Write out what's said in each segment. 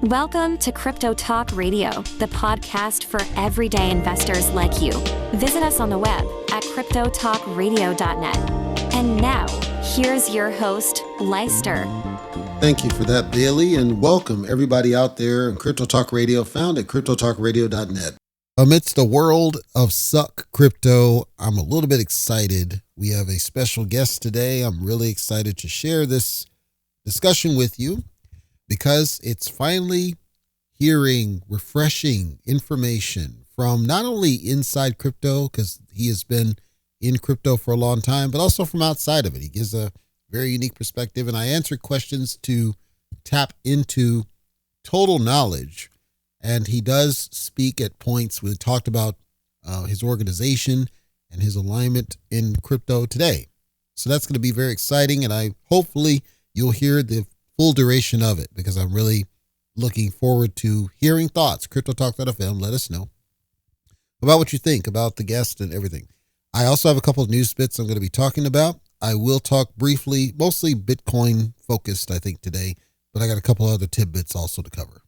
Welcome to Crypto Talk Radio, the podcast for everyday investors like you. Visit us on the web at cryptotalkradio.net. And now, here's your host, Leister. Thank you for that, Bailey, and welcome everybody out there in Crypto Talk Radio, found at cryptotalkradio.net. Amidst a world of suck crypto, I'm a little bit excited. We have a special guest today. I'm really excited to share this discussion with you, because it's finally hearing refreshing information from not only inside crypto, because he has been in crypto for a long time, but also from outside of it. He gives a very unique perspective, and I answer questions to tap into total knowledge. And he does speak at points. We talked about his organization and his alignment in crypto today. So that's going to be very exciting, and hopefully you'll hear the full duration of it, because I'm really looking forward to hearing thoughts. CryptoTalk.fm, let us know about what you think about the guest and everything. I also have a couple of news bits I'm going to be talking about. I will talk briefly, mostly Bitcoin focused, I think, today, but I got a couple other tidbits also to cover.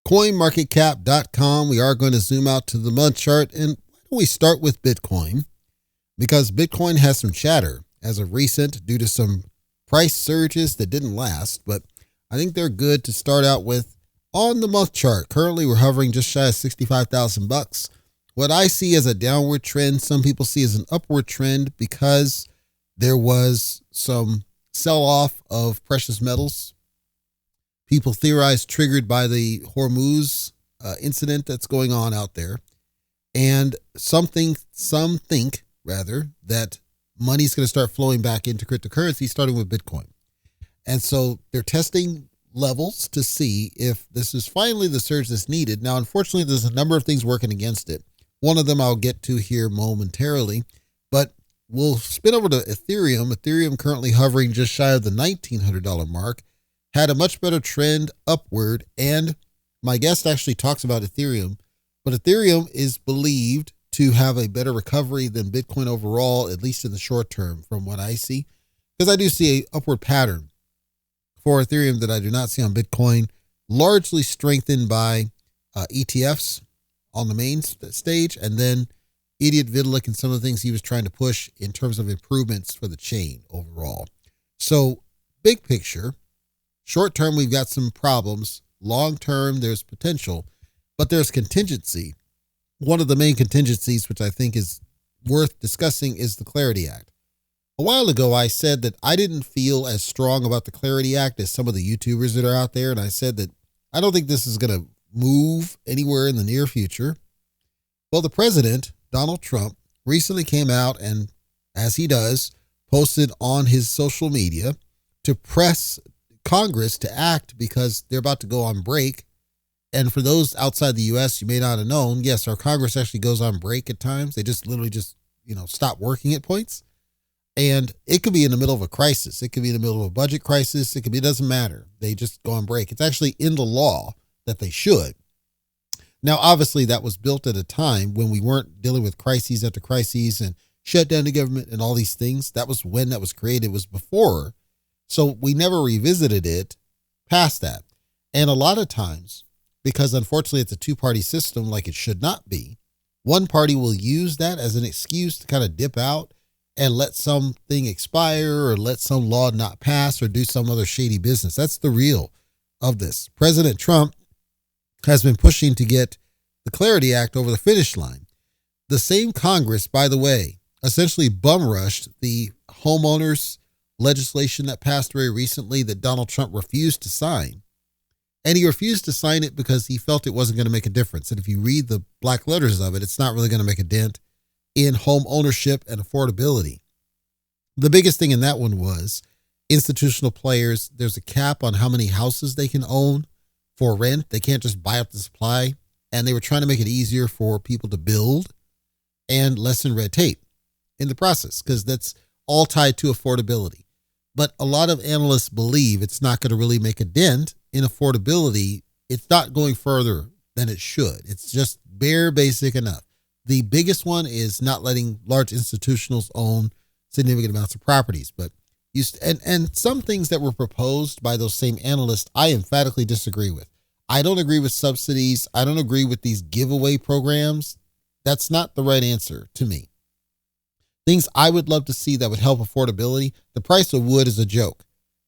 CoinMarketCap.com. We are going to zoom out to the month chart, and we start with Bitcoin, because Bitcoin has some chatter as of recent due to some price surges that didn't last, but I think they're good to start out with on the month chart. Currently, we're hovering just shy of $65,000. What I see as a downward trend, some people see as an upward trend, because there was some sell-off of precious metals. People theorize triggered by the Hormuz incident that's going on out there. And some think that money's going to start flowing back into cryptocurrency, starting with Bitcoin. And so they're testing levels to see if this is finally the surge that's needed. Now, unfortunately, there's a number of things working against it. One of them I'll get to here momentarily, but we'll spin over to Ethereum. Ethereum currently hovering just shy of the $1,900 mark, had a much better trend upward. And my guest actually talks about Ethereum. But Ethereum is believed to have a better recovery than Bitcoin overall, at least in the short term, from what I see. Because I do see an upward pattern for Ethereum that I do not see on Bitcoin, largely strengthened by ETFs on the main stage, and then Idiot Vitalik and some of the things he was trying to push in terms of improvements for the chain overall. So big picture, short term, we've got some problems. Long term, there's potential. But there's contingency. One of the main contingencies, which I think is worth discussing, is the Clarity Act. A while ago, I said that I didn't feel as strong about the Clarity Act as some of the YouTubers that are out there. And I said that I don't think this is going to move anywhere in the near future. Well, the president, Donald Trump, recently came out and, as he does, posted on his social media to press Congress to act, because they're about to go on break. And for those outside the U.S., you may not have known, yes, our Congress actually goes on break at times. They just literally stop working at points. And it could be in the middle of a crisis. It could be in the middle of a budget crisis. It doesn't matter. They just go on break. It's actually in the law that they should. Now, obviously, that was built at a time when we weren't dealing with crises after crises and shut down the government and all these things. That was when that was created. It was before. So we never revisited it past that. And a lot of times, because unfortunately it's a two-party system like it should not be, one party will use that as an excuse to kind of dip out and let something expire or let some law not pass or do some other shady business. That's the real of this. President Trump has been pushing to get the Clarity Act over the finish line. The same Congress, by the way, essentially bum rushed the homeowners legislation that passed very recently that Donald Trump refused to sign. And he refused to sign it because he felt it wasn't going to make a difference. And if you read the black letters of it, it's not really going to make a dent in home ownership and affordability. The biggest thing in that one was institutional players. There's a cap on how many houses they can own for rent. They can't just buy up the supply. And they were trying to make it easier for people to build and lessen red tape in the process, because that's all tied to affordability. But a lot of analysts believe it's not going to really make a dent in affordability. It's not going further than it should. It's just bare basic enough. The biggest one is not letting large institutionals own significant amounts of properties. But and some things that were proposed by those same analysts, I emphatically disagree with. I don't agree with subsidies. I don't agree with these giveaway programs. That's not the right answer to me. Things I would love to see that would help affordability. The price of wood is a joke.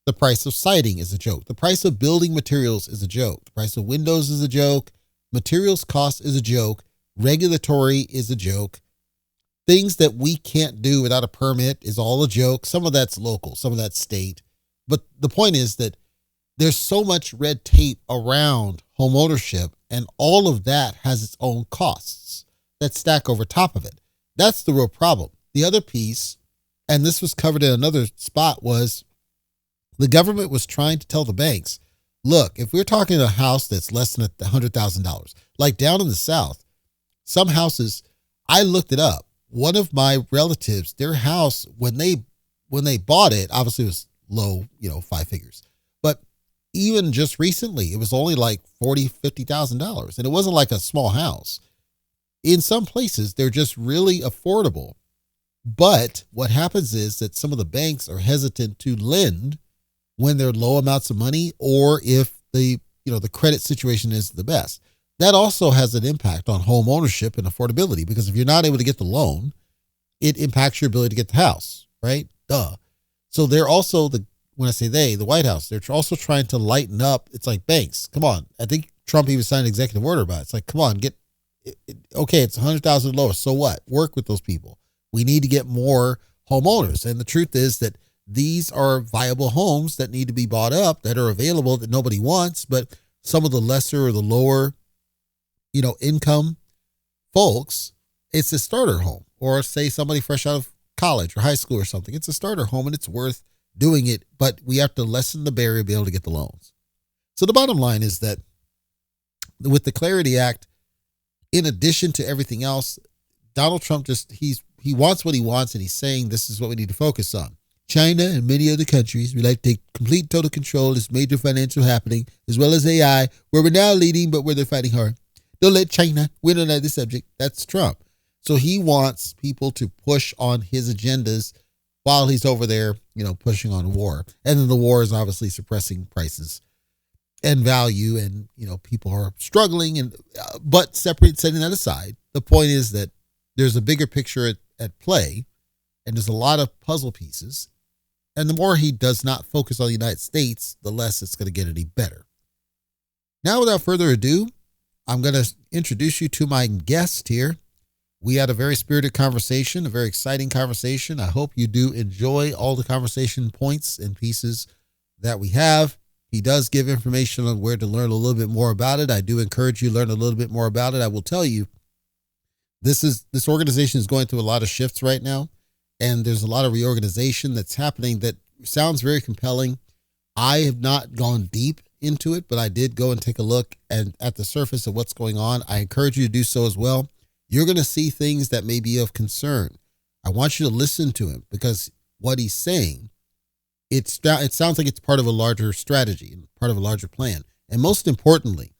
The price of siding is a joke. The price of building materials is a joke. The price of windows is a joke. Materials cost is a joke. Regulatory is a joke. Things that we can't do without a permit is all a joke. Some of that's local, some of that's state. But the point is that there's so much red tape around home ownership, and all of that has its own costs that stack over top of it. That's the real problem. The other piece, and this was covered in another spot, was the government was trying to tell the banks, look, if we're talking a house that's less than $100,000, like down in the South, some houses, I looked it up. One of my relatives, their house, when they bought it, obviously it was low, 5 figures. But even just recently, it was only like $40,000, $50,000. And it wasn't like a small house. In some places, they're just really affordable. But what happens is that some of the banks are hesitant to lend when they're low amounts of money, or if the credit situation is the best. That also has an impact on home ownership and affordability, because if you're not able to get the loan, it impacts your ability to get the house, right? Duh. So they're also, when I say the White House, they're also trying to lighten up. It's like, banks, come on. I think Trump even signed an executive order about it. It's like, come on, okay, it's 100,000 lower. So what? Work with those people. We need to get more homeowners. And the truth is that these are viable homes that need to be bought up, that are available, that nobody wants, but some of the lesser or the lower income folks, it's a starter home, or say somebody fresh out of college or high school or something. It's a starter home and it's worth doing it, but we have to lessen the barrier to be able to get the loans. So the bottom line is that with the Clarity Act, in addition to everything else, Donald Trump he wants what he wants, and he's saying this is what we need to focus on. China and many other countries would like to take complete total control of this major financial happening, as well as AI, where we're now leading, but where they're fighting hard. Don't let China win on either subject. That's Trump. So he wants people to push on his agendas while he's over there, pushing on war. And then the war is obviously suppressing prices and value, and, people are struggling. But setting that aside, the point is that there's a bigger picture at play, and there's a lot of puzzle pieces. And the more he does not focus on the United States, the less it's going to get any better. Now, without further ado, I'm going to introduce you to my guest here. We had a very spirited conversation, a very exciting conversation. I hope you do enjoy all the conversation points and pieces that we have. He does give information on where to learn a little bit more about it. I do encourage you to learn a little bit more about it. I will tell you, this organization is going through a lot of shifts right now, and there's a lot of reorganization that's happening that sounds very compelling. I have not gone deep into it, but I did go and take a look at the surface of what's going on. I encourage you to do so as well. You're going to see things that may be of concern. I want you to listen to him, because what he's saying, it sounds like it's part of a larger strategy, part of a larger plan. And most importantly,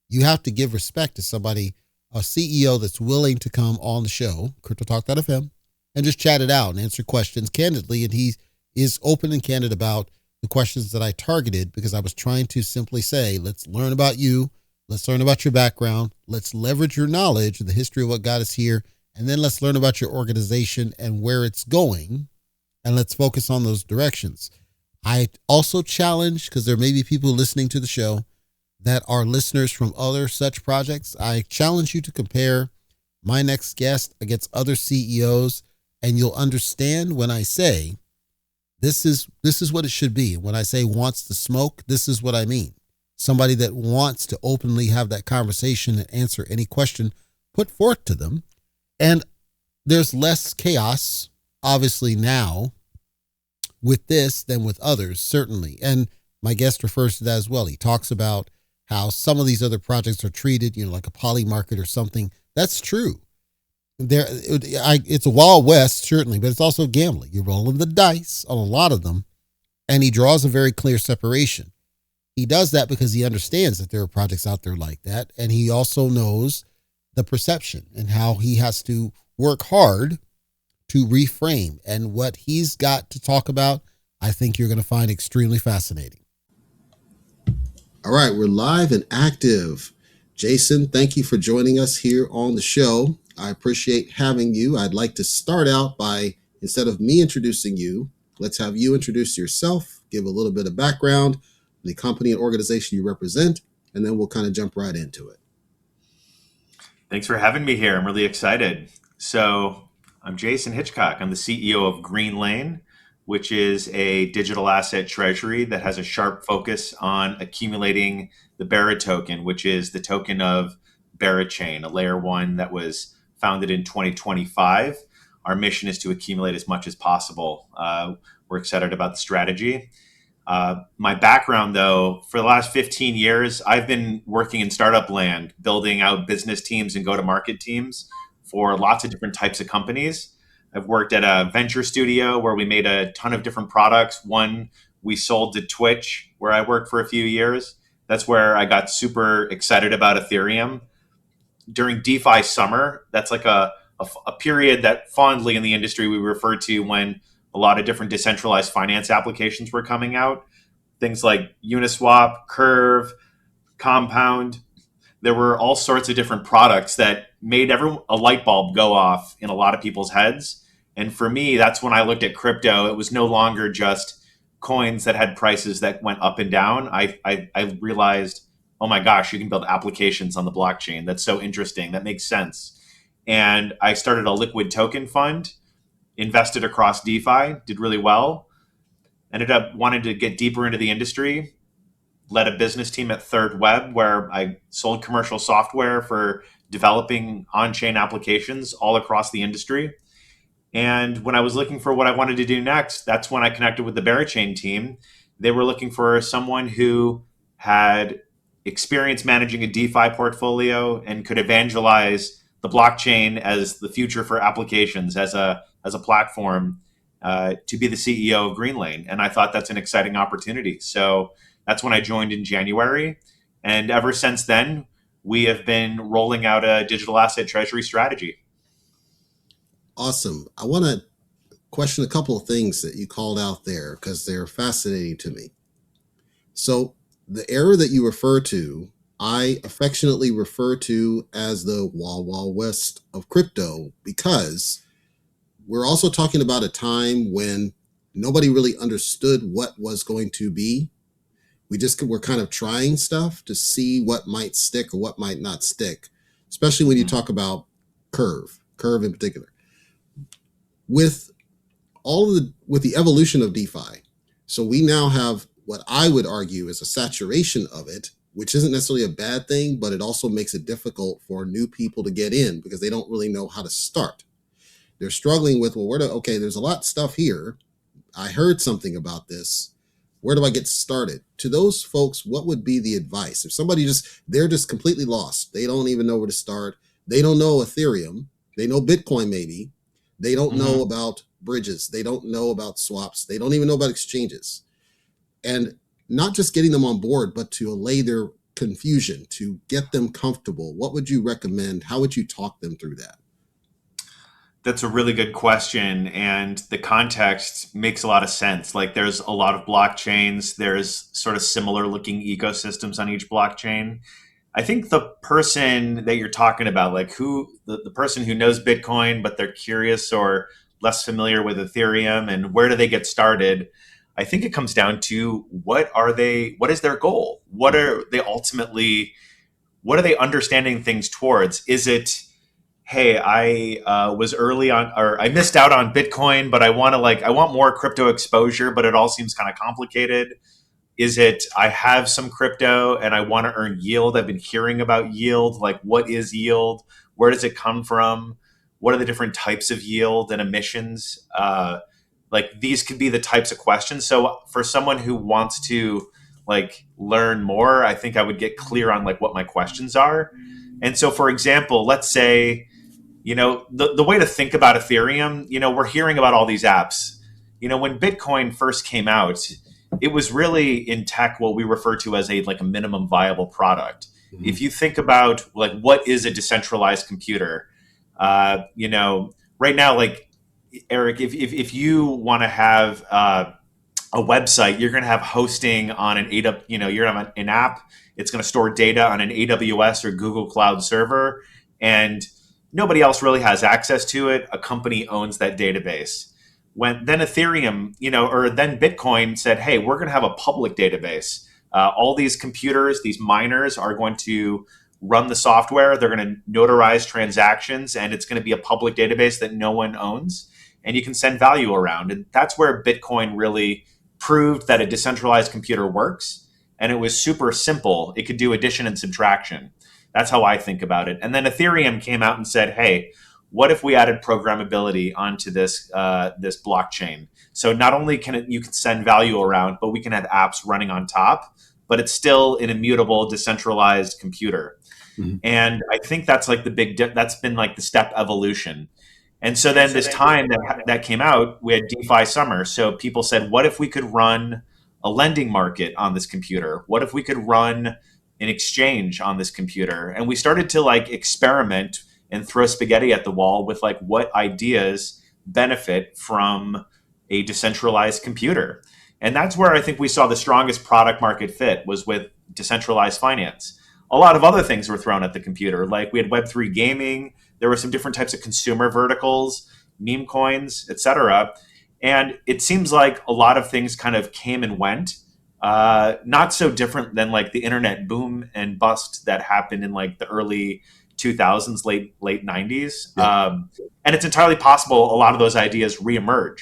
you have to give respect to somebody, a CEO that's willing to come on the show, CryptoTalk.fm, and just chat it out and answer questions candidly. And he is open and candid about the questions that I targeted, because I was trying to simply say, let's learn about you. Let's learn about your background. Let's leverage your knowledge of the history of what got us here. And then let's learn about your organization and where it's going. And let's focus on those directions. I also challenge, because there may be people listening to the show that are listeners from other such projects. I challenge you to compare my next guest against other CEOs, and you'll understand when I say this is what it should be. When I say wants to smoke, this is what I mean. Somebody that wants to openly have that conversation and answer any question put forth to them. And there's less chaos, obviously, now with this than with others, certainly. And my guest refers to that as well. He talks about how some of these other projects are treated, like a poly market or something. That's true. It's a Wild West, certainly, but it's also gambling. You're rolling the dice on a lot of them, and he draws a very clear separation. He does that because he understands that there are projects out there like that, and he also knows the perception and how he has to work hard to reframe. And what he's got to talk about, I think you're going to find extremely fascinating. All right, we're live and active. Jason, thank you for joining us here on the show. I appreciate having you. I'd like to start out by, instead of me introducing you, let's have you introduce yourself, give a little bit of background, the company and organization you represent, and then we'll kind of jump right into it. Thanks for having me here. I'm really excited. So I'm Jason Hitchcock. I'm the CEO of Greenlane, which is a digital asset treasury that has a sharp focus on accumulating the Bera token, which is the token of BeraChain, a layer one that was founded in 2025. Our mission is to accumulate as much as possible. We're excited about the strategy. My background, though, for the last 15 years, I've been working in startup land, building out business teams and go-to-market teams for lots of different types of companies. I've worked at a venture studio where we made a ton of different products. One we sold to Twitch, where I worked for a few years. That's where I got super excited about Ethereum. During DeFi summer, that's like a period that fondly in the industry we refer to when a lot of different decentralized finance applications were coming out. Things like Uniswap, Curve, Compound. There were all sorts of different products that made a light bulb go off in a lot of people's heads. And for me, that's when I looked at crypto. It was no longer just coins that had prices that went up and down. I realized, oh my gosh, you can build applications on the blockchain. That's so interesting. That makes sense. And I started a liquid token fund, invested across DeFi, did really well, ended up wanting to get deeper into the industry, led a business team at Third Web where I sold commercial software for developing on-chain applications all across the industry. And when I was looking for what I wanted to do next, that's when I connected with the BeraChain team. They were looking for someone who had experience managing a DeFi portfolio and could evangelize the blockchain as the future for applications, as a platform, to be the CEO of Greenlane. And I thought that's an exciting opportunity. So that's when I joined in January. And ever since then, we have been rolling out a digital asset treasury strategy. Awesome. I want to question a couple of things that you called out there because they're fascinating to me. So the era that you refer to, I affectionately refer to as the Wild Wild West of crypto, because we're also talking about a time when nobody really understood what was going to be. We just were kind of trying stuff to see what might stick or what might not stick, especially when you talk about Curve in particular. With the evolution of DeFi, so we now have what I would argue is a saturation of it, which isn't necessarily a bad thing, but it also makes it difficult for new people to get in because they don't really know how to start. They're struggling with, well, there's a lot of stuff here. I heard something about this. Where do I get started? To those folks, what would be the advice? If they're just completely lost. They don't even know where to start. They don't know Ethereum. They know Bitcoin maybe. They don't know about bridges. They don't know about swaps. They don't even know about exchanges. And not just getting them on board, but to allay their confusion, to get them comfortable. What would you recommend? How would you talk them through that? That's a really good question. And the context makes a lot of sense. Like there's a lot of blockchains. There's sort of similar looking ecosystems on each blockchain. I think the person that you're talking about, like the person who knows Bitcoin, but they're curious or less familiar with Ethereum and where do they get started? I think it comes down to what is their goal? What are they understanding things towards? Is it, hey, I was early on, or I missed out on Bitcoin, but I want more crypto exposure, but it all seems kind of complicated. Is it, I have some crypto and I want to earn yield? I've been hearing about yield. Like, what is yield? Where does it come from? What are the different types of yield and emissions? Like, these could be the types of questions. So for someone who wants to learn more, I think I would get clear on what my questions are. And so, for example, let's say, the way to think about Ethereum, we're hearing about all these apps. When Bitcoin first came out, it was really in tech what we refer to as a minimum viable product. Mm-hmm. If you think about what is a decentralized computer, right now, Eric, if you want to have a website, you're going to have hosting on an AWS, you're going to have an app. It's going to store data on an AWS or Google Cloud server, and nobody else really has access to it. A company owns that database. Then Ethereum, or then Bitcoin said, hey, we're going to have a public database. All these computers, these miners are going to run the software. They're going to notarize transactions, and it's going to be a public database that no one owns, and you can send value around. And that's where Bitcoin really proved that a decentralized computer works. And it was super simple. It could do addition and subtraction. That's how I think about it. And then Ethereum came out and said, hey, what if we added programmability onto this blockchain? So not only you can send value around, but we can have apps running on top, but it's still an immutable, decentralized computer. Mm-hmm. And I think that's like that's been like the step evolution. And so then this time that came out, we had DeFi summer. So people said, what if we could run a lending market on this computer? What if we could run an exchange on this computer? And we started to like experiment and throw spaghetti at the wall with like what ideas benefit from a decentralized computer. And that's where I think we saw the strongest product market fit was with decentralized finance. A lot of other things were thrown at the computer. Like we had Web3 gaming. There were some different types of consumer verticals, meme coins, etc. And it seems like a lot of things kind of came and went. Not so different than like the internet boom and bust that happened in like the early 2000s, late 90s. Yeah. And it's entirely possible a lot of those ideas reemerge.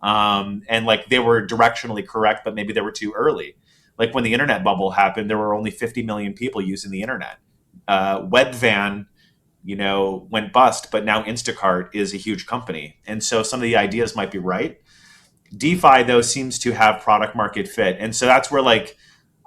And like they were directionally correct, but maybe they were too early. Like when the internet bubble happened, there were only 50 million people using the internet. Webvan, went bust, but now Instacart is a huge company. And so some of the ideas might be right. DeFi, though, seems to have product market fit. And so that's where like,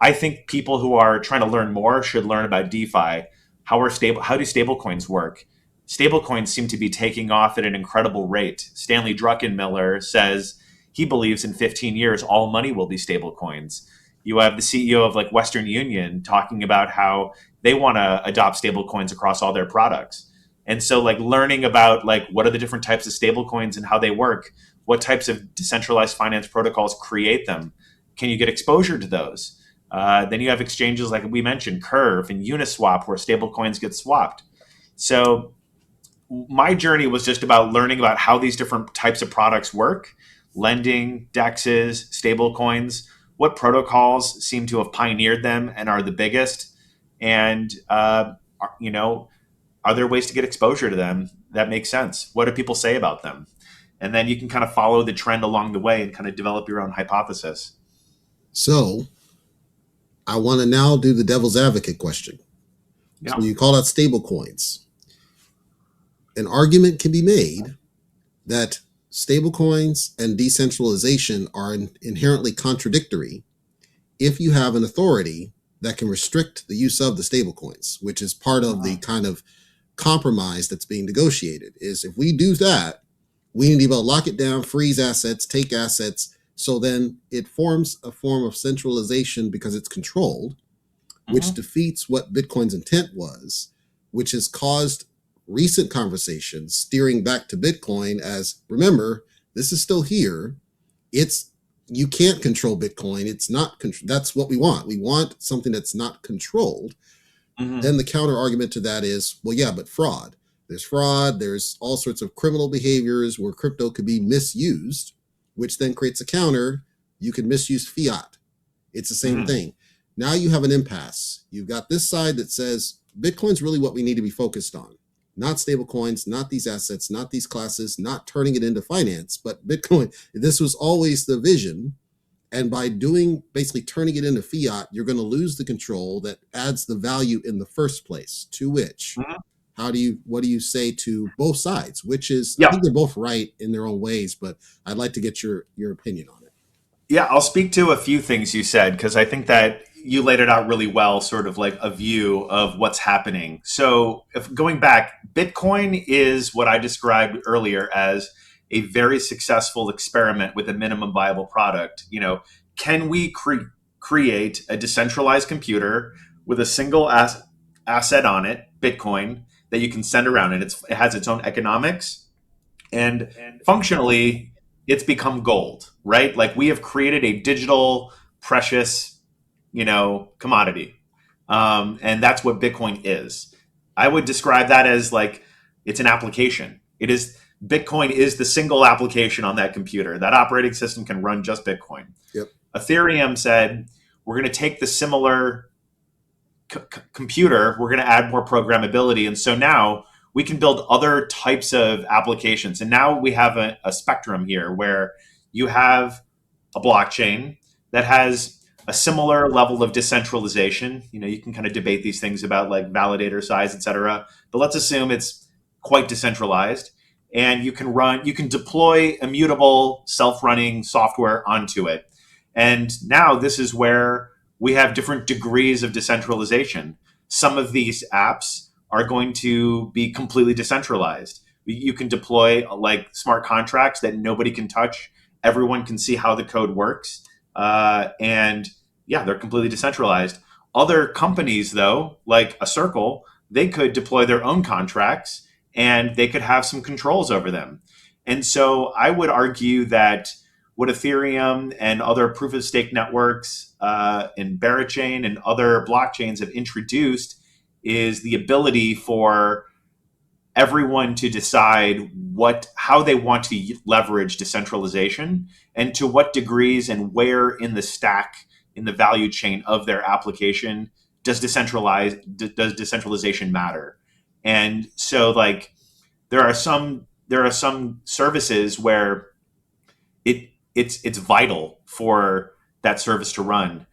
I think people who are trying to learn more should learn about DeFi. How do stablecoins work? Stablecoins seem to be taking off at an incredible rate. Stanley Druckenmiller says he believes in 15 years, all money will be stablecoins. You have the CEO of like Western Union talking about how they want to adopt stablecoins across all their products. And so like learning about like what are the different types of stablecoins and how they work, what types of decentralized finance protocols create them, can you get exposure to those? Then you have exchanges like we mentioned, Curve and Uniswap, where stablecoins get swapped. So my journey was just about learning about how these different types of products work, lending, DEXs, stablecoins, what protocols seem to have pioneered them and are the biggest, and are there ways to get exposure to them that make sense? What do people say about them? And then you can kind of follow the trend along the way and kind of develop your own hypothesis. So I want to now do the devil's advocate question. Yeah. So you call out stable coins. An argument can be made that stable coins and decentralization are inherently contradictory if you have an authority that can restrict the use of the stable coins, which is part of the kind of compromise that's being negotiated. Is if we do that, we need to be able to lock it down, freeze assets, take assets. So then it forms a form of centralization because it's controlled, which defeats what Bitcoin's intent was, which has caused recent conversations steering back to Bitcoin as, remember, this is still here. You can't control Bitcoin. It's not, that's what we want. We want something that's not controlled. Then the counter argument to that is, well, yeah, but fraud. There's fraud. There's all sorts of criminal behaviors where crypto could be misused, which then creates a counter. You can misuse fiat. It's the same thing. Now you have an impasse. You've got this side that says Bitcoin's really what we need to be focused on. Not stable coins, not these assets, not these classes, not turning it into finance, but Bitcoin. This was always the vision. And by basically turning it into fiat, you're going to lose the control that adds the value in the first place, to which, what do you say to both sides? Which is, I think they're both right in their own ways, but I'd like to get your opinion on it. Yeah, I'll speak to a few things you said, because I think that you laid it out really well, sort of like a view of what's happening. So if going back, Bitcoin is what I described earlier as a very successful experiment with a minimum viable product. Can we create a decentralized computer with a single asset on it, Bitcoin, that you can send around, and it has its own economics, And functionally, it's become gold, right? Like we have created a digital, precious, commodity. And that's what Bitcoin is. I would describe that as like it's an application. Bitcoin is the single application on that computer. That operating system can run just Bitcoin. Yep. Ethereum said, we're going to take the similar computer, we're going to add more programmability. And so now we can build other types of applications. And now we have a spectrum here where you have a blockchain that has a similar level of decentralization. You can kind of debate these things about like validator size, et cetera. But let's assume it's quite decentralized. And you can deploy immutable self-running software onto it. And now this is where we have different degrees of decentralization. Some of these apps are going to be completely decentralized. You can deploy like smart contracts that nobody can touch. Everyone can see how the code works. And yeah, they're completely decentralized. Other companies, though, like a Circle, they could deploy their own contracts and they could have some controls over them. And so I would argue that what Ethereum and other proof of stake networks and BeraChain and other blockchains have introduced is the ability for everyone to decide how they want to leverage decentralization and to what degrees and where in the stack, in the value chain of their application does decentralization matter. And so like there are some services where it's vital for that service to run.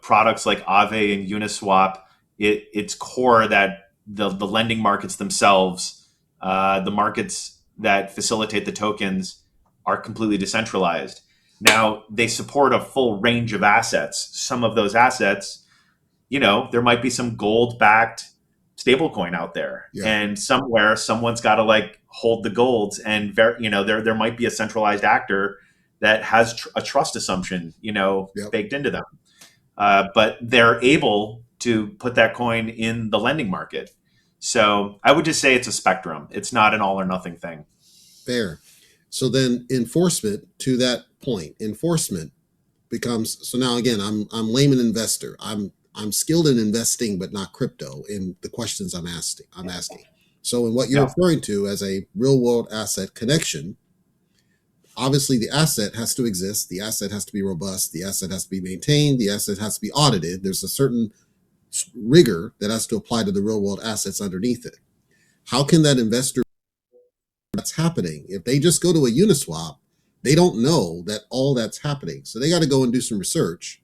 Products like Aave and Uniswap, it's core that the lending markets themselves, the markets that facilitate the tokens, are completely decentralized. Now, they support a full range of assets. Some of those assets, there might be some gold-backed stablecoin out there, and somewhere someone's got to like hold the golds, and there might be a centralized actor that has a trust assumption, baked into them. But they're able to put that coin in the lending market. So I would just say it's a spectrum. It's not an all or nothing thing. Fair. So then enforcement, to that point, enforcement becomes, so now again, I'm layman investor. I'm skilled in investing, but not crypto in the questions I'm asking. So in what you're referring to as a real world asset connection, obviously the asset has to exist. The asset has to be robust. The asset has to be maintained. The asset has to be audited. There's a certain rigor that has to apply to the real world assets underneath it. How can that investor that's happening? If they just go to a Uniswap, they don't know that all that's happening. So they got to go and do some research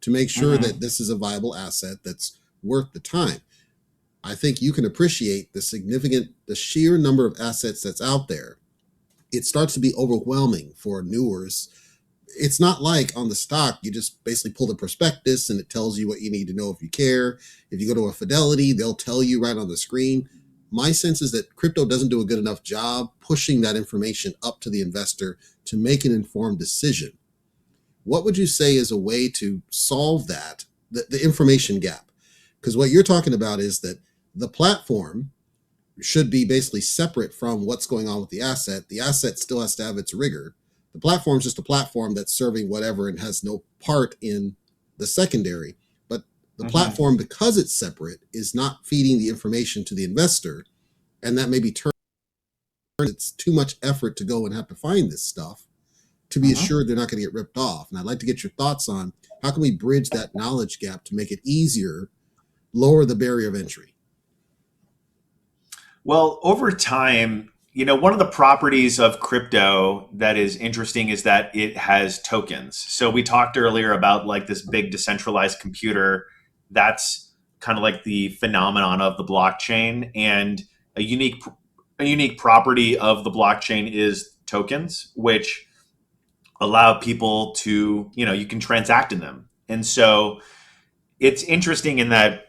to make sure that this is a viable asset that's worth the time. I think you can appreciate the sheer number of assets that's out there. It starts to be overwhelming for newers. It's not like on the stock, you just basically pull the prospectus and it tells you what you need to know if you care. If you go to a Fidelity, they'll tell you right on the screen. My sense is that crypto doesn't do a good enough job pushing that information up to the investor to make an informed decision. What would you say is a way to solve that, the information gap? Because what you're talking about is that the platform should be basically separate from what's going on with the asset. The asset still has to have its rigor. The platform is just a platform that's serving whatever and has no part in the secondary. But the platform, because it's separate, is not feeding the information to the investor. And that may be it's too much effort to go and have to find this stuff to be assured they're not going to get ripped off. And I'd like to get your thoughts on how can we bridge that knowledge gap to make it easier, lower the barrier of entry? Well, over time, one of the properties of crypto that is interesting is that it has tokens. So we talked earlier about like this big decentralized computer. That's kind of like the phenomenon of the blockchain. And a unique property of the blockchain is tokens, which allow people to, you can transact in them. And so it's interesting in that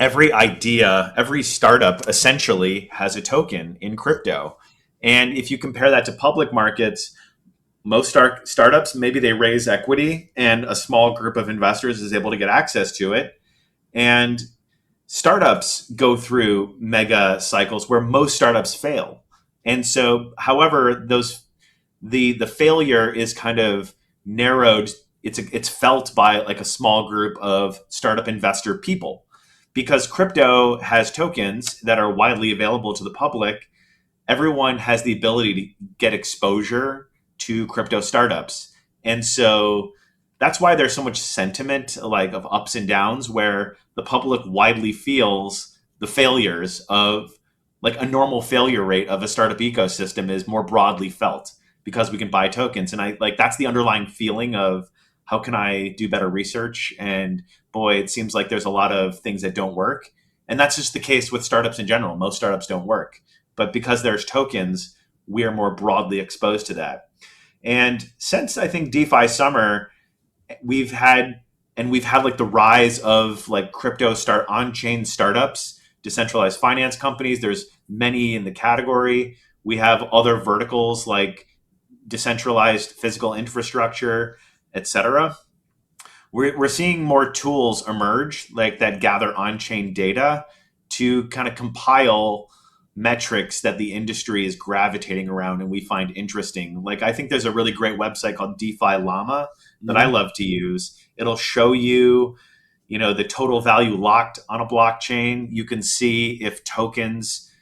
every idea, every startup essentially has a token in crypto. And if you compare that to public markets, most startups, maybe they raise equity and a small group of investors is able to get access to it. And startups go through mega cycles where most startups fail. And so, however, the failure is kind of narrowed. It's felt by like a small group of startup investor people, because crypto has tokens that are widely available to the public. Everyone has the ability to get exposure to crypto startups. And so that's why there's so much sentiment, like of ups and downs, where the public widely feels the failures of, like, a normal failure rate of a startup ecosystem is more broadly felt because we can buy tokens. And I like, that's the underlying feeling of how can I do better research? And boy, it seems like there's a lot of things that don't work. And that's just the case with startups in general. Most startups don't work. But because there's tokens, we are more broadly exposed to that. And since I think DeFi summer, we've had like the rise of like crypto on-chain startups, decentralized finance companies. There's many in the category. We have other verticals like decentralized physical infrastructure, etc. We're seeing more tools emerge like that gather on-chain data to kind of compile metrics that the industry is gravitating around and we find interesting. Like, I think there's a really great website called DeFi Llama that I love to use. It'll show you, the total value locked on a blockchain. You can see if tokens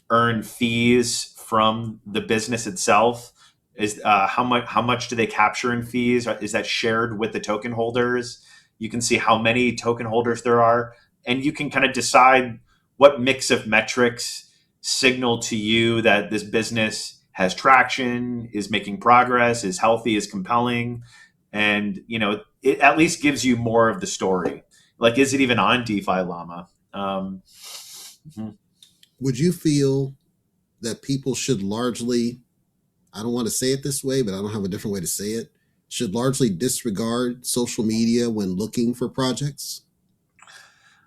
earn fees from the business itself. Is how much do they capture in fees? Is that shared with the token holders? You can see how many token holders there are, and you can kind of decide what mix of metrics signal to you that this business has traction, is making progress, is healthy, is compelling. And, it at least gives you more of the story. Like, is it even on DeFi Llama? Would you feel that people should largely, I don't want to say it this way, but I don't have a different way to say it, should largely disregard social media when looking for projects?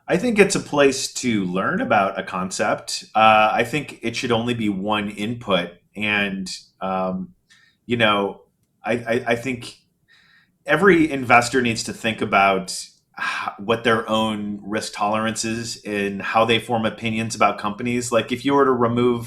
I think it's a place to learn about a concept. I think it should only be one input. And, I think every investor needs to think about what their own risk tolerance is and how they form opinions about companies. Like, if you were to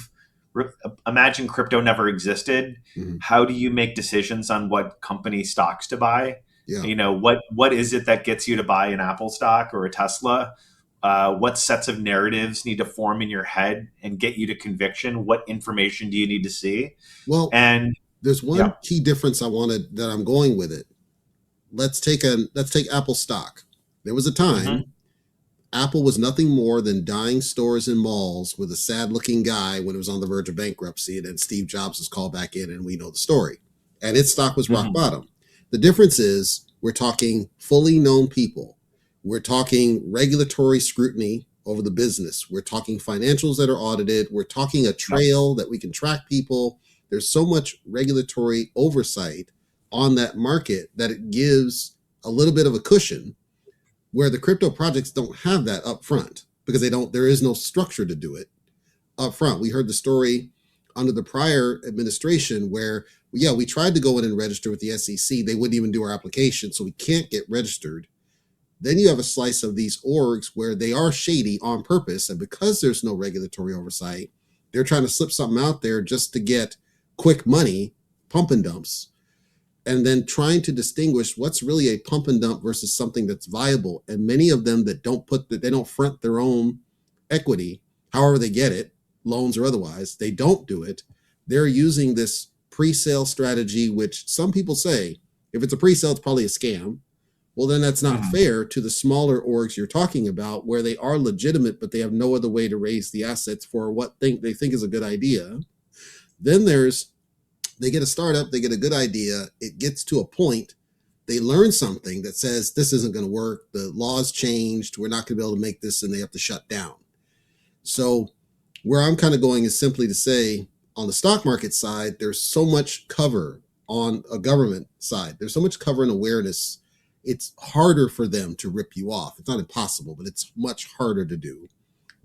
imagine crypto never existed, how do you make decisions on what company stocks to buy? Yeah. What is it that gets you to buy an Apple stock or a Tesla? What sets of narratives need to form in your head and get you to conviction? What information do you need to see? Well, and there's one key difference that I'm going with it. Let's take Apple stock. There was a time Apple was nothing more than dying stores and malls with a sad looking guy when it was on the verge of bankruptcy, and then Steve Jobs was called back in and we know the story. And its stock was rock bottom. The difference is we're talking fully known people. We're talking regulatory scrutiny over the business. We're talking financials that are audited. We're talking a trail that we can track people. There's so much regulatory oversight on that market that it gives a little bit of a cushion, where the crypto projects don't have that up front because there is no structure to do it up front. We heard the story under the prior administration where, we tried to go in and register with the SEC. They wouldn't even do our application, so we can't get registered. Then you have a slice of these orgs where they are shady on purpose, and because there's no regulatory oversight, they're trying to slip something out there just to get quick money, pump and dumps, and then trying to distinguish what's really a pump and dump versus something that's viable. And many of them that they don't front their own equity, however they get it, loans or otherwise, they don't do it. They're using this pre-sale strategy, which some people say, if it's a pre-sale, it's probably a scam. Well, then that's not fair to the smaller orgs you're talking about, where they are legitimate, but they have no other way to raise the assets for what they think is a good idea. Then they get a startup, they get a good idea, it gets to a point, they learn something that says this isn't going to work, the laws changed, we're not going to be able to make this, and they have to shut down. So where I'm kind of going is simply to say, on the stock market side, there's so much cover. On a government side, there's so much cover and awareness, it's harder for them to rip you off. It's not impossible, but it's much harder to do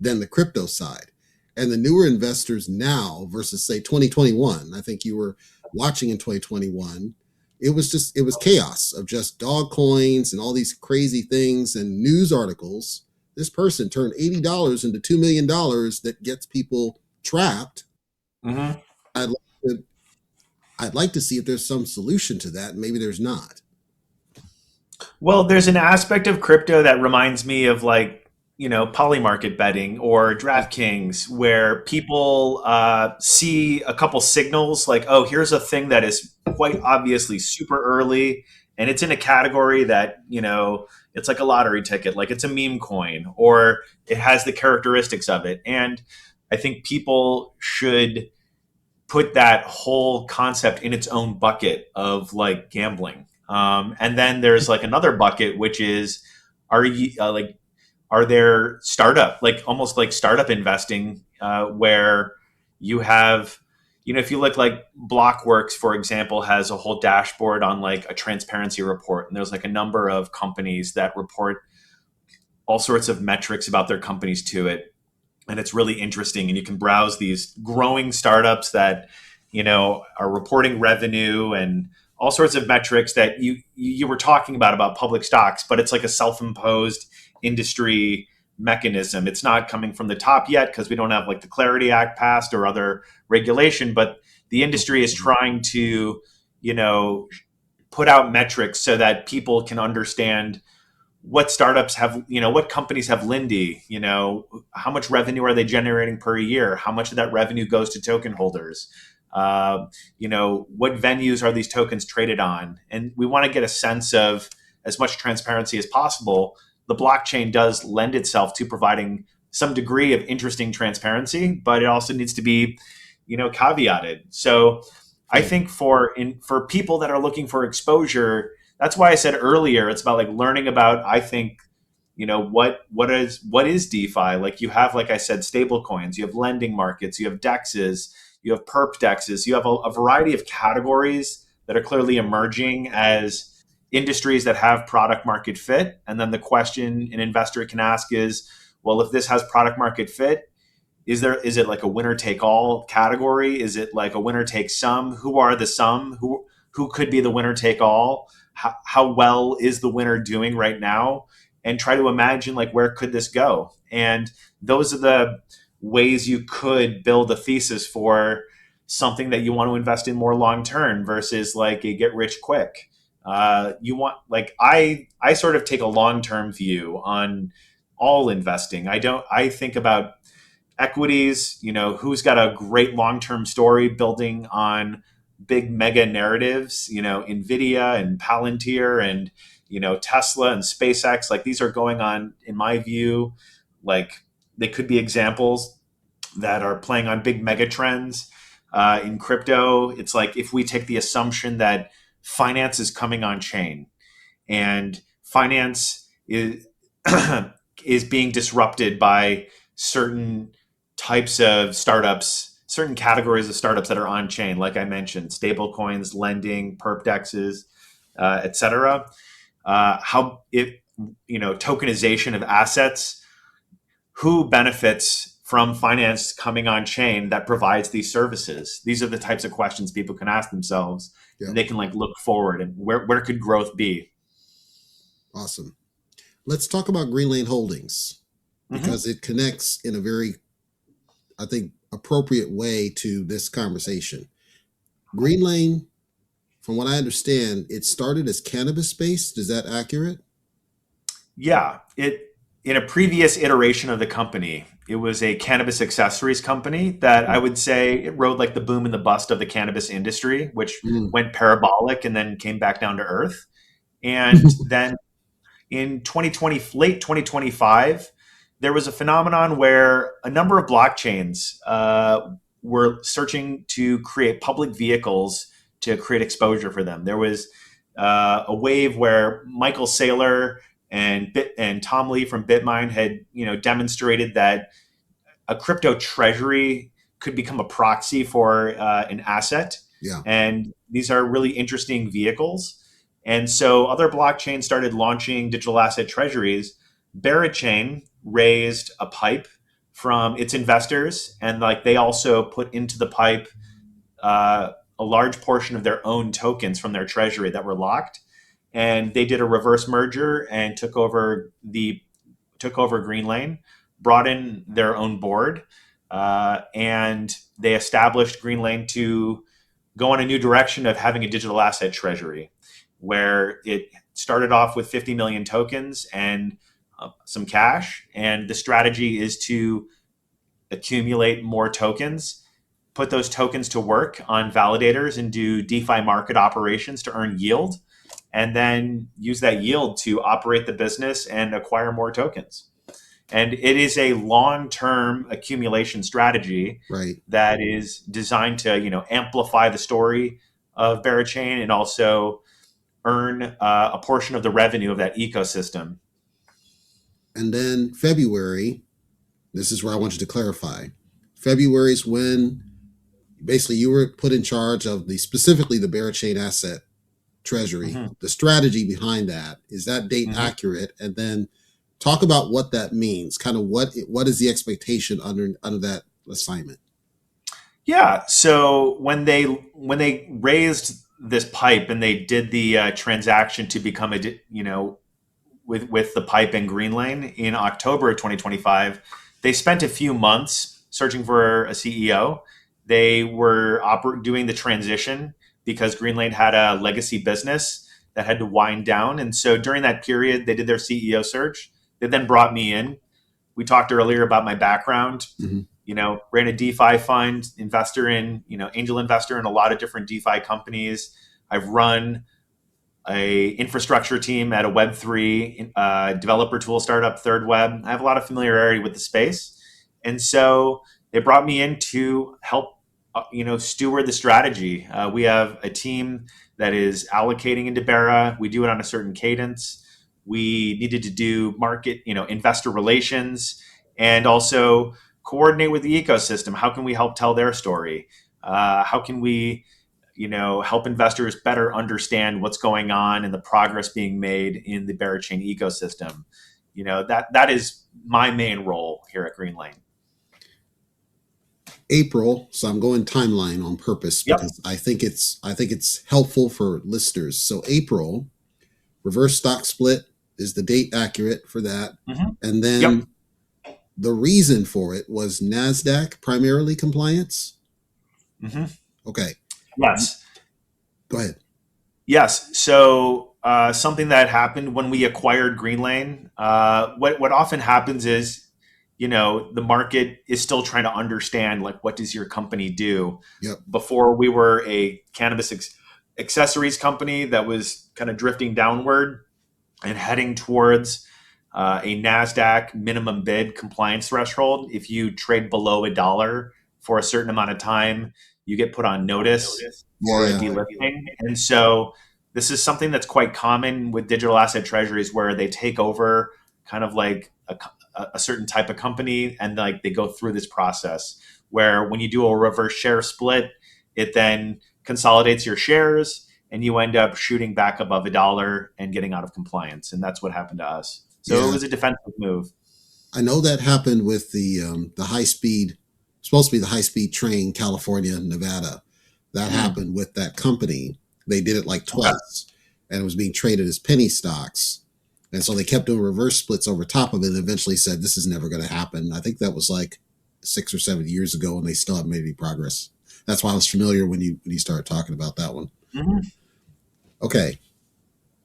than the crypto side. And the newer investors now versus, say, 2021, I think you were watching in 2021, it was chaos of just dog coins and all these crazy things and news articles. This person turned $80 into $2 million that gets people trapped Mhm. I'd like to, I'd like to see if there's some solution to that. Maybe there's not. Well, there's an aspect of crypto that reminds me of like, poly market betting or DraftKings, where people see a couple signals like, oh, here's a thing that is quite obviously super early and it's in a category that, it's like a lottery ticket, like it's a meme coin or it has the characteristics of it. And I think people should put that whole concept in its own bucket of like gambling. And then there's like another bucket, which is, are there startup, like almost like startup investing, where you have, if you look like Blockworks, for example, has a whole dashboard on like a transparency report, and there's like a number of companies that report all sorts of metrics about their companies to it, and it's really interesting. And you can browse these growing startups that are reporting revenue and all sorts of metrics that you were talking about public stocks, but it's like a self-imposed industry mechanism. It's not coming from the top yet because we don't have like the Clarity Act passed or other regulation, but the industry is trying to put out metrics so that people can understand what startups have, what companies have Lindy, how much revenue are they generating per year? How much of that revenue goes to token holders? What venues are these tokens traded on? And we want to get a sense of as much transparency as possible. The blockchain does lend itself to providing some degree of interesting transparency, but it also needs to be, caveated. So I think for people that are looking for exposure, that's why I said earlier, it's about like learning about, I think, what is DeFi? Like you have, like I said, stable coins, you have lending markets, you have DEXs, you have perp DEXs, you have a variety of categories that are clearly emerging as industries that have product market fit. And then the question an investor can ask is, well, if this has product market fit, is it like a winner take all category? Is it like a winner take some? Who are the some? Who could be the winner take all? How well is the winner doing right now? And try to imagine like where could this go? And those are the ways you could build a thesis for something that you want to invest in more long term versus like a get rich quick. You want, like, I sort of take a long term view on all investing. I think about equities, who's got a great long term story building on big mega narratives, Nvidia and Palantir and Tesla and SpaceX. Like these are going on, in my view, like they could be examples that are playing on big mega trends. In crypto, it's like if we take the assumption that finance is coming on chain and finance is is being disrupted by certain types of startups, certain categories of startups that are on chain, like I mentioned, stable coins, lending, perp dexes, et cetera. How it, tokenization of assets, who benefits from finance coming on chain that provides these services? These are the types of questions people can ask themselves, and they can like look forward and where could growth be? Awesome. Let's talk about Greenlane Holdings because it connects in a very, I think, appropriate way to this conversation. Greenlane, from what I understand, it started as cannabis-based. Is that accurate? Yeah, in a previous iteration of the company, it was a cannabis accessories company that I would say it rode like the boom and the bust of the cannabis industry, which went parabolic and then came back down to earth. And then in 2020, late 2025, there was a phenomenon where a number of blockchains were searching to create public vehicles to create exposure for them. There was a wave where Michael Saylor and Tom Lee from Bitmine had demonstrated that a crypto treasury could become a proxy for an asset. Yeah. And these are really interesting vehicles. And so other blockchains started launching digital asset treasuries. BeraChain raised a pipe from its investors, and like they also put into the pipe a large portion of their own tokens from their treasury that were locked. And they did a reverse merger and took over Greenlane, brought in their own board. and they established Greenlane to go on a new direction of having a digital asset treasury, where it started off with 50 million tokens and some cash. And the strategy is to accumulate more tokens, put those tokens to work on validators and do DeFi market operations to earn yield, and then use that yield to operate the business and acquire more tokens. And it is a long-term accumulation strategy Right. that is designed to, amplify the story of BeraChain and also earn a portion of the revenue of that ecosystem. And then February, this is where I want you to clarify. February is when basically you were put in charge of specifically the BeraChain asset treasury. Mm-hmm. The strategy behind that, is that date accurate? And then talk about what that means. Kind of what is the expectation under that assignment? Yeah. So when they raised this pipe and they did the transaction to become with the pipe in Greenlane in October of 2025, they spent a few months searching for a CEO. They were doing the transition because Greenlane had a legacy business that had to wind down. And so during that period, they did their CEO search. They then brought me in. We talked earlier about my background. Ran a DeFi fund, angel investor in a lot of different DeFi companies. I've run a infrastructure team at a Web3 developer tool startup, Third Web. I have a lot of familiarity with the space. And so they brought me in to help, steward the strategy. We have a team that is allocating into Bera. We do it on a certain cadence. We needed to do market, investor relations, and also coordinate with the ecosystem. How can we help tell their story? How can we, help investors better understand what's going on and the progress being made in the BeraChain ecosystem? That is my main role here at Greenlane. April, so I'm going timeline on purpose because I think it's helpful for listeners. So April, reverse stock split, is the date accurate for that? And then the reason for it was NASDAQ primarily compliance? Okay. Yes. Go ahead. Yes. So something that happened when we acquired Greenlane, what often happens is, the market is still trying to understand, what does your company do? Before, we were a cannabis accessories company that was kind of drifting downward and heading towards a NASDAQ minimum bid compliance threshold. If you trade below $1 for a certain amount of time, you get put on notice for a delisting. And so this is something that's quite common with digital asset treasuries, where they take over kind of like a certain type of company, and they go through this process where when you do a reverse share split, it then consolidates your shares and you end up shooting back above $1 and getting out of compliance. And that's what happened to us. So it was a defensive move. I know that happened with the high speed, supposed to be the high speed train, California, Nevada. That happened with that company. They did it twice, and it was being traded as penny stocks. And so they kept doing reverse splits over top of it and eventually said, this is never going to happen. I think that was 6 or 7 years ago, and they still haven't made any progress. That's why I was familiar when you started talking about that one. Okay.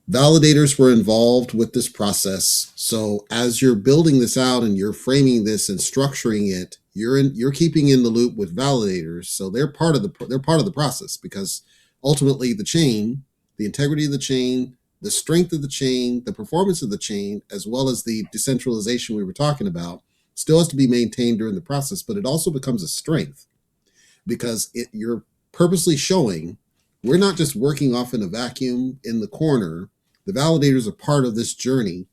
Validators were involved with this process. So as you're building this out and you're framing this and structuring it, you're keeping in the loop with validators. So they're part of the process, because ultimately the chain, the integrity of the chain, the strength of the chain, the performance of the chain, as well as the decentralization we were talking about, still has to be maintained during the process. But it also becomes a strength because you're purposely showing we're not just working off in a vacuum in the corner. The validators are part of this journey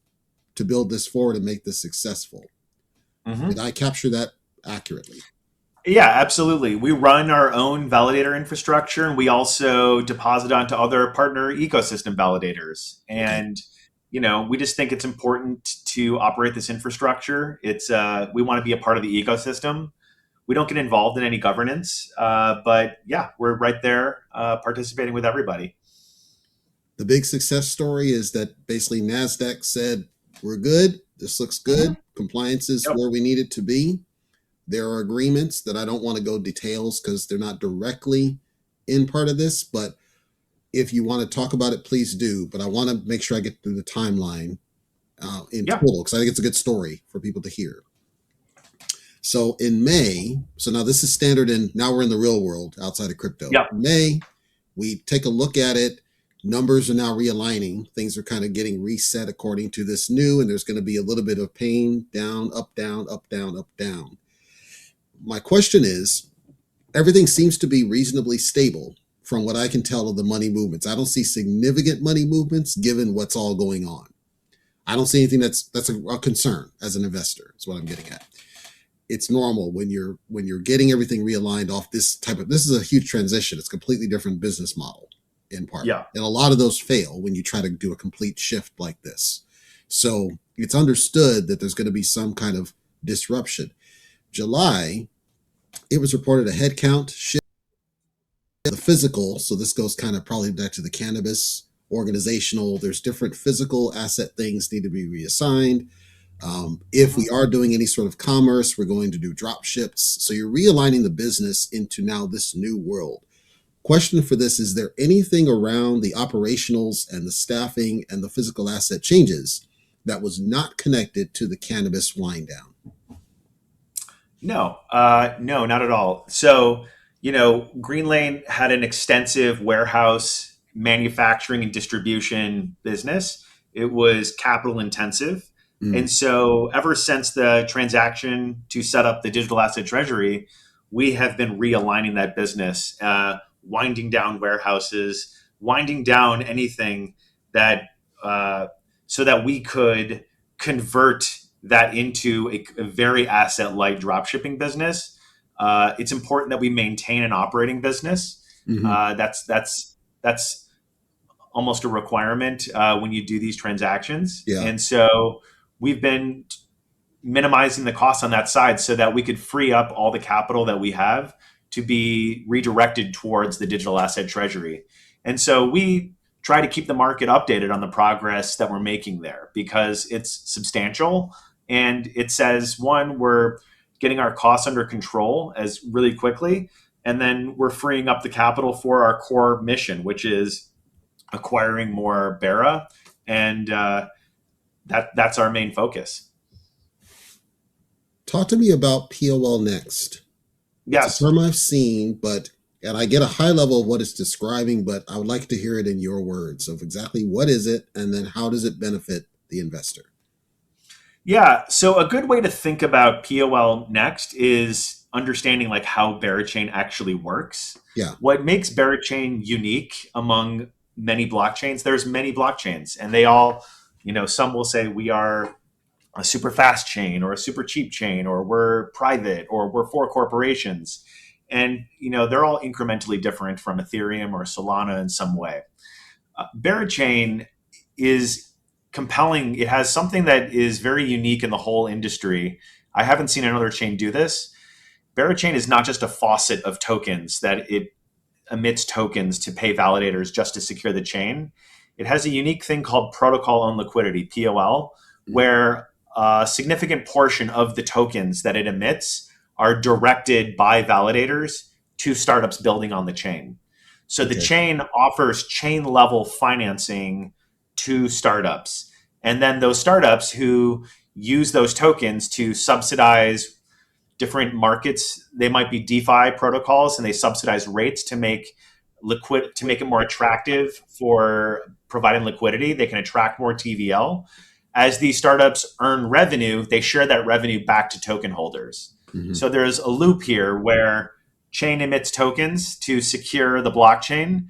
to build this forward and make this successful. Did I capture that accurately? Yeah, absolutely. We run our own validator infrastructure, and we also deposit onto other partner ecosystem validators. And, we just think it's important to operate this infrastructure. We want to be a part of the ecosystem. We don't get involved in any governance, but we're right there participating with everybody. The big success story is that basically NASDAQ said, we're good. This looks good. Compliance is where we need it to be. There are agreements that I don't want to go details because they're not directly in part of this, but if you want to talk about it, please do. But I want to make sure I get through the timeline in Yeah. total, because I think it's a good story for people to hear. So in May, so now this is standard, and now we're in the real world outside of crypto. Yeah. In May, we take a look at it. Numbers are now realigning. Things are kind of getting reset according to this new, and there's going to be a little bit of pain, down, up, down, up, down, up, down. My question is, everything seems to be reasonably stable from what I can tell of the money movements. I don't see significant money movements given what's all going on. I don't see anything that's a concern as an investor. Is what I'm getting at. It's normal when you're getting everything realigned off this is a huge transition. It's a completely different business model in part. Yeah. And a lot of those fail when you try to do a complete shift like this. So it's understood that there's going to be some kind of disruption. July, it was reported a headcount shift. The physical, so this goes kind of probably back to the cannabis organizational. There's different physical asset things need to be reassigned. If we are doing any sort of commerce, we're going to do drop ships. So you're realigning the business into now this new world. Question for this, is there anything around the operationals and the staffing and the physical asset changes that was not connected to the cannabis wind down? No, not at all. So, Greenlane had an extensive warehouse manufacturing and distribution business. It was capital intensive. And so ever since the transaction to set up the digital asset treasury, we have been realigning that business, winding down warehouses, winding down anything that so that we could convert that into a very asset light dropshipping business. It's important that we maintain an operating business. That's almost a requirement when you do these transactions. Yeah. And so we've been minimizing the costs on that side so that we could free up all the capital that we have to be redirected towards the digital asset treasury. And so we try to keep the market updated on the progress that we're making there because it's substantial. And it says, one, we're getting our costs under control as really quickly. And then we're freeing up the capital for our core mission, which is acquiring more Bera. And that's our main focus. Talk to me about POL Next. Yes. It's a term I've seen, and I get a high level of what it's describing, but I would like to hear it in your words of exactly what is it, and then how does it benefit the investor? Yeah. So a good way to think about POL Next is understanding like how BeraChain actually works. Yeah. What makes BeraChain unique among many blockchains, there's many blockchains, and they all, some will say we are a super fast chain or a super cheap chain, or we're private, or we're for corporations. And, they're all incrementally different from Ethereum or Solana in some way. BeraChain is compelling. It has something that is very unique in the whole industry. I haven't seen another chain do this. BeraChain is not just a faucet of tokens that it emits tokens to pay validators just to secure the chain. It has a unique thing called protocol on liquidity, POL, where a significant portion of the tokens that it emits are directed by validators to startups building on the chain. So the chain offers chain level financing to startups. And then those startups who use those tokens to subsidize different markets, they might be DeFi protocols, and they subsidize rates to make it more attractive for providing liquidity. They can attract more TVL. As these startups earn revenue, they share that revenue back to token holders. So there's a loop here where chain emits tokens to secure the blockchain.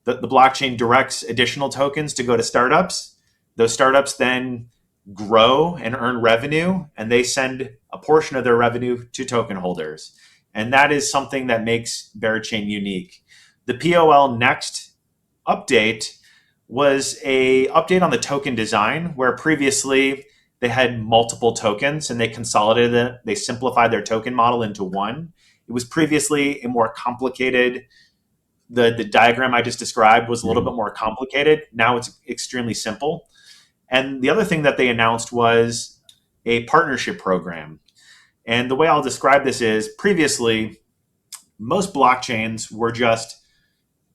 The blockchain directs additional tokens to go to startups. Those startups then grow and earn revenue, and they send a portion of their revenue to token holders. And that is something that makes BeraChain unique. The POL Next update was a update on the token design, where previously they had multiple tokens and they consolidated it. They simplified their token model into one. It was previously a more complicated. The diagram I just described was a little bit more complicated. Now it's extremely simple. And the other thing that they announced was a partnership program. And the way I'll describe this is previously, most blockchains were just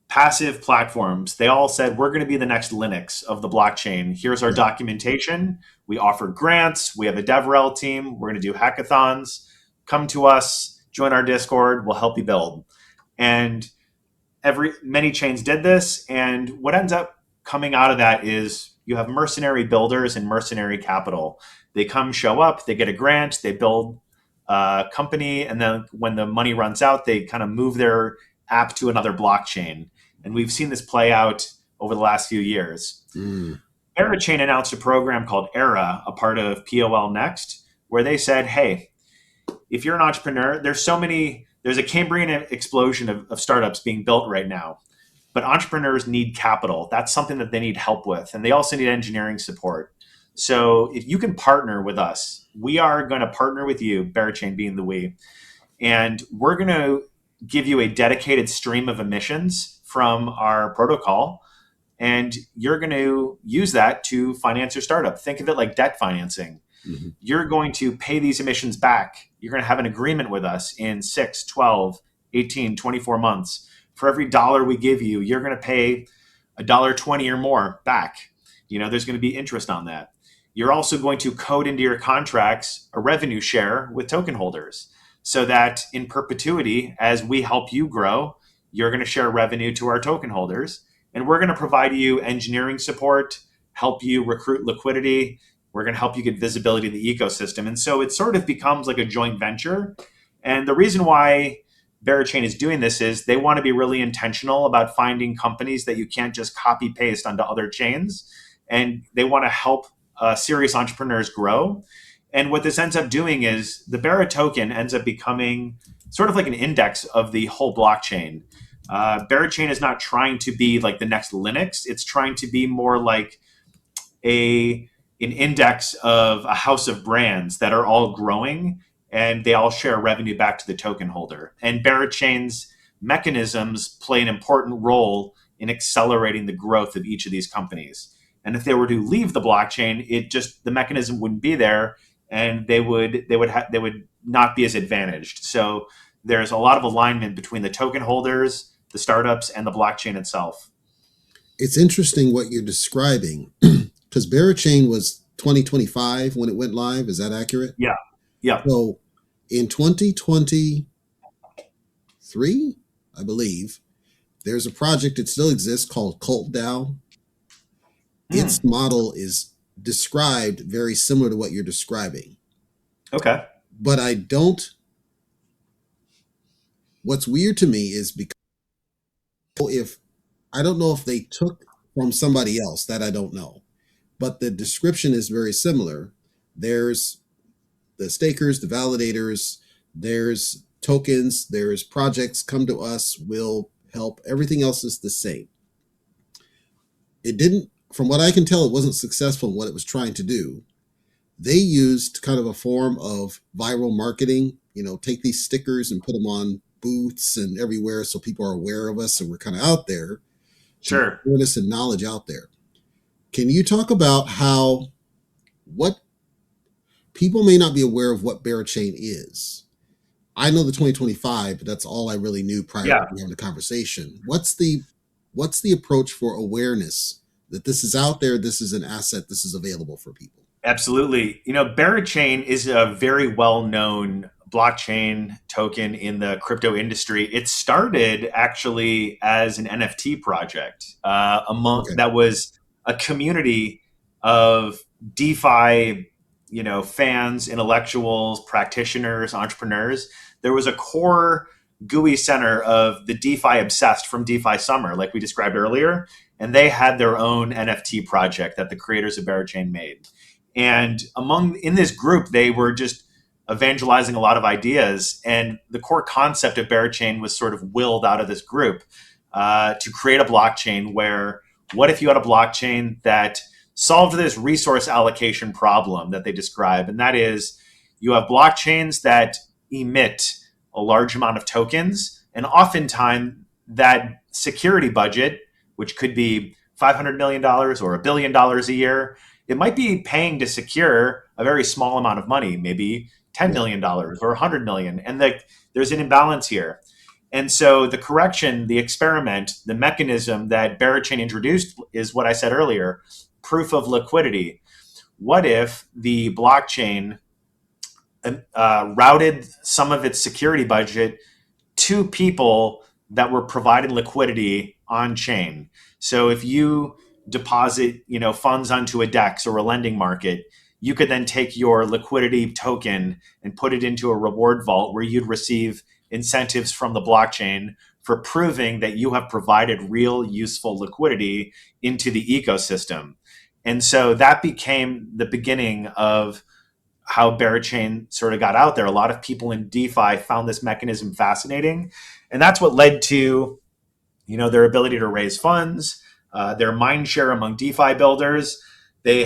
passive platforms. They all said, we're going to be the next Linux of the blockchain. Here's our documentation. We offer grants. We have a DevRel team. We're going to do hackathons. Come to us, join our Discord. We'll help you build. And many chains did this. And what ends up coming out of that is you have mercenary builders and mercenary capital. They come, show up, they get a grant, they build a company. And then when the money runs out, they kind of move their app to another blockchain. And we've seen this play out over the last few years. BeraChain announced a program called Era, a part of POL Next, where they said, hey, if you're an entrepreneur, there's a Cambrian explosion of startups being built right now, but entrepreneurs need capital. That's something that they need help with. And they also need engineering support. So if you can partner with us, we are going to partner with you, BeraChain being the we, and we're going to give you a dedicated stream of emissions from our protocol. And you're going to use that to finance your startup. Think of it like debt financing. You're going to pay these emissions back. You're going to have an agreement with us in 6, 12, 18, 24 months. For every dollar we give you, you're going to pay $1.20 or more back. There's going to be interest on that. You're also going to code into your contracts a revenue share with token holders so that in perpetuity, as we help you grow, you're going to share revenue to our token holders. And we're going to provide you engineering support, help you recruit liquidity. We're going to help you get visibility in the ecosystem. And so it sort of becomes like a joint venture. And the reason why BeraChain is doing this is they want to be really intentional about finding companies that you can't just copy paste onto other chains. And they want to help serious entrepreneurs grow. And what this ends up doing is the Bera token ends up becoming sort of like an index of the whole blockchain. BeraChain is not trying to be like the next Linux. It's trying to be more like an index of a house of brands that are all growing and they all share revenue back to the token holder. And BeraChain's mechanisms play an important role in accelerating the growth of each of these companies. And if they were to leave the blockchain, the mechanism wouldn't be there and they would not be as advantaged. So there's a lot of alignment between the token holders, the startups, and the blockchain itself. It's interesting what you're describing because BeraChain was 2025 when it went live. Is that accurate? Yeah. So in 2023, I believe, there's a project that still exists called CultDAO. Its model is described very similar to what you're describing. Okay. But what's weird to me is because I don't know if they took from somebody else, that I don't know, but the description is very similar. There's the stakers, the validators, there's tokens, there's projects come to us, will help. Everything else is the same. From what I can tell, it wasn't successful in what it was trying to do. They used kind of a form of viral marketing, take these stickers and put them on booths and everywhere so people are aware of us and we're kind of out there. Sure. Awareness and knowledge out there. Can you talk about what people may not be aware of what BeraChain is? I know the 2025, but that's all I really knew prior to having the conversation. What's the approach for awareness that this is out there, this is an asset, this is available for people? Absolutely. BeraChain is a very well-known blockchain token in the crypto industry. It started actually as an NFT project that was a community of DeFi, fans, intellectuals, practitioners, entrepreneurs. There was a core GUI center of the DeFi obsessed from DeFi Summer, like we described earlier, and they had their own NFT project that the creators of BeraChain made. And in this group, they were just evangelizing a lot of ideas. And the core concept of BeraChain was sort of willed out of this group to create a blockchain where, what if you had a blockchain that solved this resource allocation problem that they describe? And that is, you have blockchains that emit a large amount of tokens, and oftentimes that security budget, which could be $500 million or $1 billion a year, it might be paying to secure a very small amount of money, maybe $10 million or $100 million. And there's an imbalance here. And so the correction, the experiment, the mechanism that BeraChain introduced is what I said earlier, proof of liquidity. What if the blockchain routed some of its security budget to people that were providing liquidity on chain? So if you deposit, funds onto a DEX or a lending market, you could then take your liquidity token and put it into a reward vault where you'd receive incentives from the blockchain for proving that you have provided real useful liquidity into the ecosystem. And so that became the beginning of how BeraChain sort of got out there. A lot of people in DeFi found this mechanism fascinating. And that's what led to, their ability to raise funds, their mind share among DeFi builders. They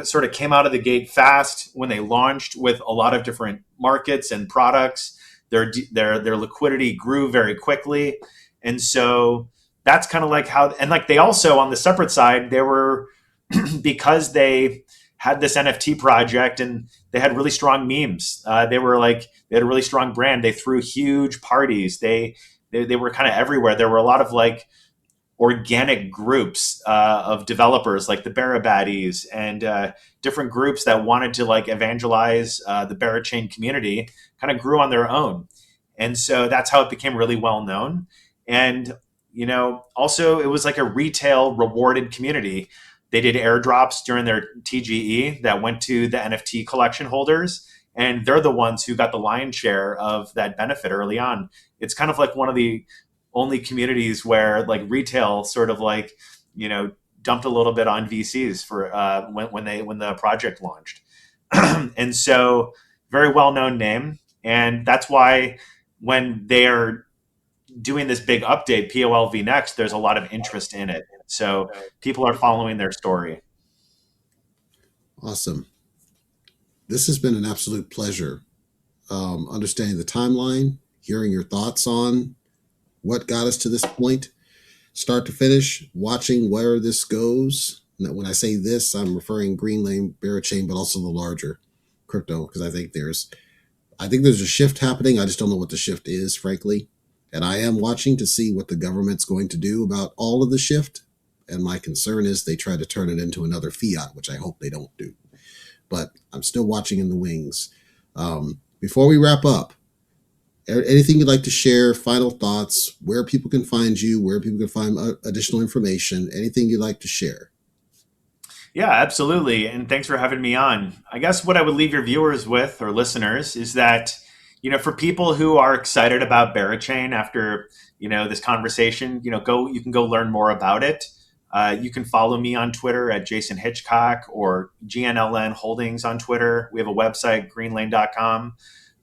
sort of came out of the gate fast when they launched with a lot of different markets and products. Their liquidity grew very quickly. And so that's kind of like how, and like they also on the separate side, they were, because they had this NFT project and they had really strong memes. They had a really strong brand. They threw huge parties. They were kind of everywhere. There were a lot of like organic groups of developers like the BeraBaddies and different groups that wanted to like evangelize the BeraChain community, kind of grew on their own. And so that's how it became really well known. And, also it was like a retail rewarded community. They did airdrops during their TGE that went to the NFT collection holders, and they're the ones who got the lion's share of that benefit early on. It's kind of like one of the only communities where like retail sort of like, dumped a little bit on VCs for when the project launched. And so very well-known name. And that's why when they're doing this big update, POLV next, there's a lot of interest in it. So people are following their story. Awesome. This has been an absolute pleasure. Understanding the timeline, hearing your thoughts on what got us to this point, start to finish, watching where this goes. Now, when I say this, I'm referring Greenlane, BeraChain, but also the larger crypto, because I think there's a shift happening. I just don't know what the shift is, frankly. And I am watching to see what the government's going to do about all of the shift. And my concern is they try to turn it into another fiat, which I hope they don't do. But I'm still watching in the wings. Before we wrap up, anything you'd like to share, final thoughts, where people can find you, where people can find additional information, anything you'd like to share? Yeah, absolutely. And thanks for having me on. I guess what I would leave your viewers with or listeners is that, for people who are excited about BeraChain after, this conversation, you can go learn more about it. You can follow me on Twitter at Jason Hitchcock or GNLN Holdings on Twitter. We have a website, greenlane.com.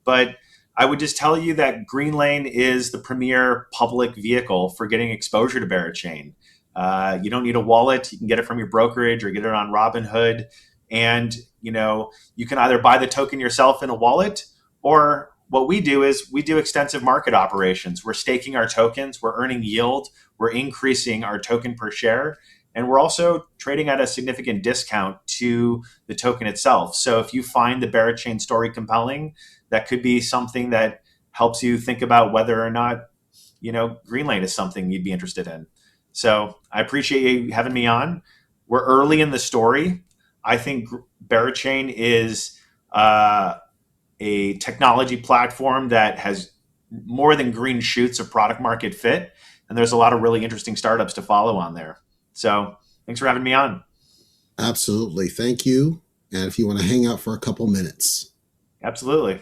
But I would just tell you that Greenlane is the premier public vehicle for getting exposure to BeraChain. You don't need a wallet. You can get it from your brokerage or get it on Robinhood. And, you can either buy the token yourself in a wallet, or what we do is we do extensive market operations. We're staking our tokens. We're earning yield. We're increasing our token per share. And we're also trading at a significant discount to the token itself. So if you find the BeraChain story compelling, that could be something that helps you think about whether or not, Greenlane is something you'd be interested in. So I appreciate you having me on. We're early in the story. I think BeraChain is a technology platform that has more than green shoots of product market fit. And there's a lot of really interesting startups to follow on there. So thanks for having me on. Absolutely. Thank you. And if you want to hang out for a couple minutes. Absolutely.